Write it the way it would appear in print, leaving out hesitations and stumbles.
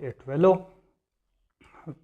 812۔